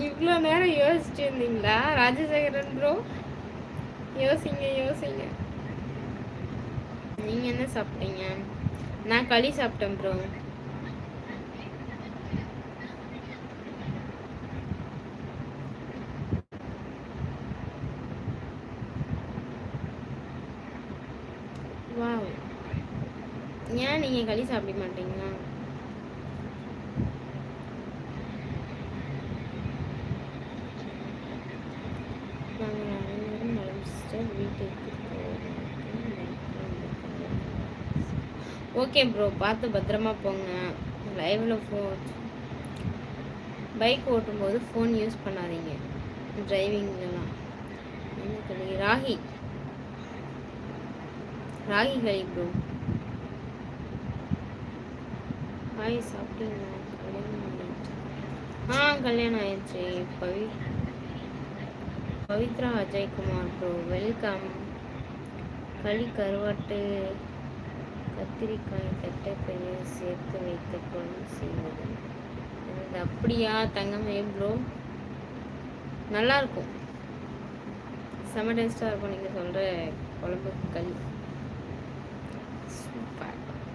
இவ்வளோ நேரம் யோசிச்சு இருந்தீங்களா ராஜசேகரன் ப்ரோ? யோசிங்க யோசிங்க. நீங்கள் என்ன சாப்பிட்டீங்க? நான் களி சாப்பிட்டேன் ப்ரோ. வாவ், ஏன் நீங்கள் களி சாப்பிட மாட்டீங்களா? நாங்கள் அனைவரும் நலம் சிஸ்டர். வீட்டுக்கு ஓகே ப்ரோ, பார்த்து பத்திரமா போங்க. லைவில் பைக் ஓட்டும்போது ஃபோன் யூஸ் பண்ணாதீங்க டிரைவிங்லாம். என்ன களி? ராகி ராகி களி ப்ரோ. ஹாய், சாப்பிட்டீங்களா? கல்யாணம் ஆயிடுச்சு. கல்யாணம் ஆயிடுச்சு. Pavithra Ajaykumar bro, welcome. களி கருவாட்டு கத்திரிக்காய் தட்டைப்பயிறு சேர்த்து வைத்த குழம்பு செய்வது. அப்படியா தங்கமே ப்ரோ? நல்லாயிருக்கும், செம்ம டேஸ்ட்டாக இருக்கும் நீங்கள் சொல்கிற குழம்பு களி.